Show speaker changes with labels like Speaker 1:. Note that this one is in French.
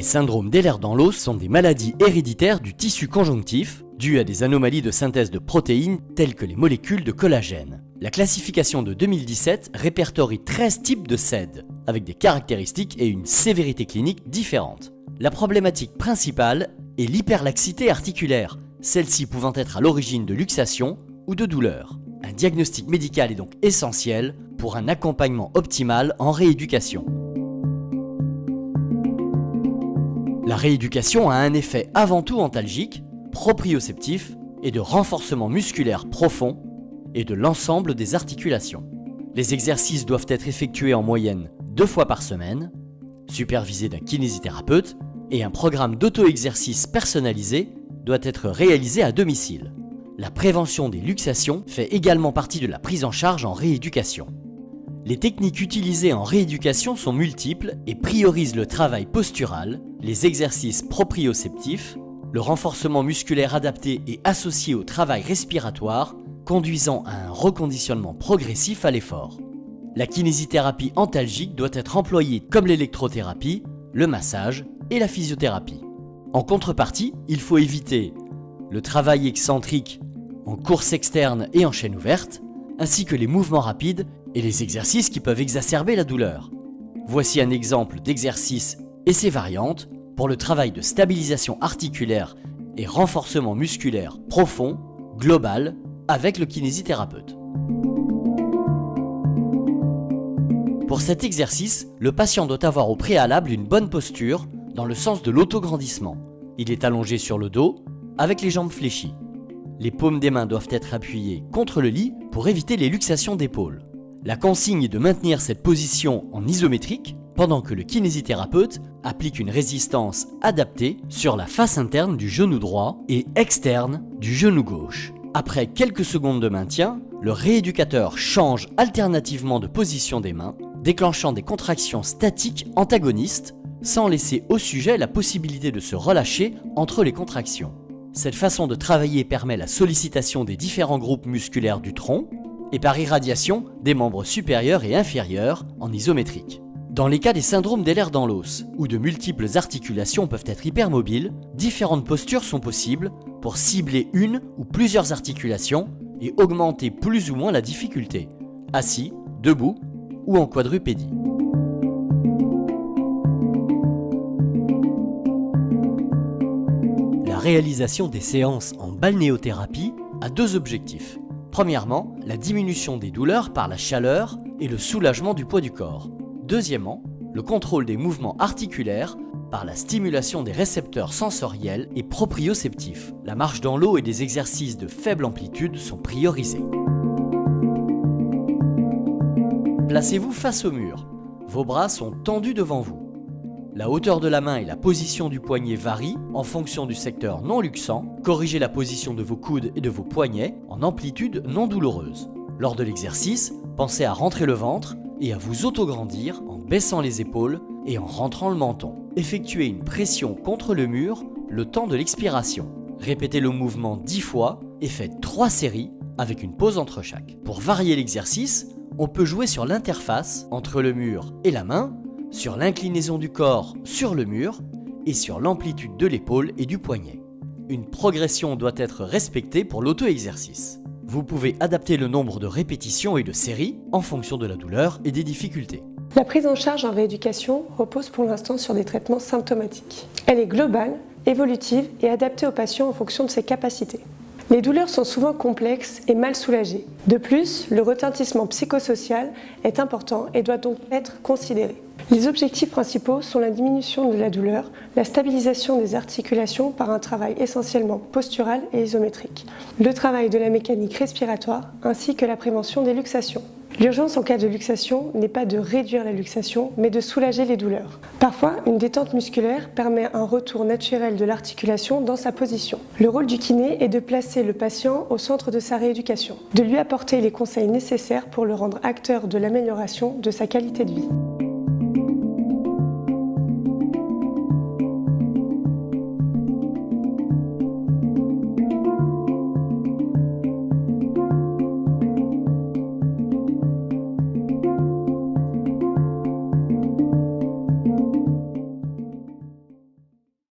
Speaker 1: syndromes d'Ehlers-Danlos sont des maladies héréditaires du tissu conjonctif dues à des anomalies de synthèse de protéines telles que les molécules de collagène. La classification de 2017 répertorie 13 types de SED, avec des caractéristiques et une sévérité clinique différentes. La problématique principale est l'hyperlaxité articulaire, celle-ci pouvant être à l'origine de luxations ou de douleurs. Un diagnostic médical est donc essentiel pour un accompagnement optimal en rééducation. La rééducation a un effet avant tout antalgique, proprioceptif et de renforcement musculaire profond et de l'ensemble des articulations. Les exercices doivent être effectués en moyenne 2 fois par semaine, supervisés d'un kinésithérapeute, et un programme d'auto-exercice personnalisé doit être réalisé à domicile. La prévention des luxations fait également partie de la prise en charge en rééducation. Les techniques utilisées en rééducation sont multiples et priorisent le travail postural, les exercices proprioceptifs, le renforcement musculaire adapté et associé au travail respiratoire, conduisant à un reconditionnement progressif à l'effort. La kinésithérapie antalgique doit être employée comme l'électrothérapie, le massage et la physiothérapie. En contrepartie, il faut éviter le travail excentrique en course externe et en chaîne ouverte, ainsi que les mouvements rapides et les exercices qui peuvent exacerber la douleur. Voici un exemple d'exercice et ses variantes pour le travail de stabilisation articulaire et renforcement musculaire profond, global, avec le kinésithérapeute. Pour cet exercice, le patient doit avoir au préalable une bonne posture dans le sens de l'autograndissement. Il est allongé sur le dos, avec les jambes fléchies. Les paumes des mains doivent être appuyées contre le lit pour éviter les luxations d'épaules. La consigne est de maintenir cette position en isométrique pendant que le kinésithérapeute applique une résistance adaptée sur la face interne du genou droit et externe du genou gauche. Après quelques secondes de maintien, le rééducateur change alternativement de position des mains, déclenchant des contractions statiques antagonistes sans laisser au sujet la possibilité de se relâcher entre les contractions. Cette façon de travailler permet la sollicitation des différents groupes musculaires du tronc et par irradiation des membres supérieurs et inférieurs en isométrique. Dans les cas des syndromes d'Ehlers-Danlos, où de multiples articulations peuvent être hypermobiles, différentes postures sont possibles pour cibler une ou plusieurs articulations et augmenter plus ou moins la difficulté, assis, debout ou en quadrupédie. La réalisation des séances en balnéothérapie a 2 objectifs. Premièrement, la diminution des douleurs par la chaleur et le soulagement du poids du corps. Deuxièmement, le contrôle des mouvements articulaires par la stimulation des récepteurs sensoriels et proprioceptifs. La marche dans l'eau et des exercices de faible amplitude sont priorisés. Placez-vous face au mur. Vos bras sont tendus devant vous. La hauteur de la main et la position du poignet varient en fonction du secteur non luxant. Corrigez la position de vos coudes et de vos poignets en amplitude non douloureuse. Lors de l'exercice, pensez à rentrer le ventre et à vous autograndir en baissant les épaules et en rentrant le menton. Effectuez une pression contre le mur le temps de l'expiration. Répétez le mouvement 10 fois et faites 3 séries avec une pause entre chaque. Pour varier l'exercice, on peut jouer sur l'interface entre le mur et la main, sur l'inclinaison du corps sur le mur et sur l'amplitude de l'épaule et du poignet. Une progression doit être respectée pour l'auto-exercice. Vous pouvez adapter le nombre de répétitions et de séries en fonction de la douleur et des difficultés.
Speaker 2: La prise en charge en rééducation repose pour l'instant sur des traitements symptomatiques. Elle est globale, évolutive et adaptée au patient en fonction de ses capacités. Les douleurs sont souvent complexes et mal soulagées. De plus, le retentissement psychosocial est important et doit donc être considéré. Les objectifs principaux sont la diminution de la douleur, la stabilisation des articulations par un travail essentiellement postural et isométrique, le travail de la mécanique respiratoire ainsi que la prévention des luxations. L'urgence en cas de luxation n'est pas de réduire la luxation, mais de soulager les douleurs. Parfois, une détente musculaire permet un retour naturel de l'articulation dans sa position. Le rôle du kiné est de placer le patient au centre de sa rééducation, de lui apporter les conseils nécessaires pour le rendre acteur de l'amélioration de sa qualité de vie.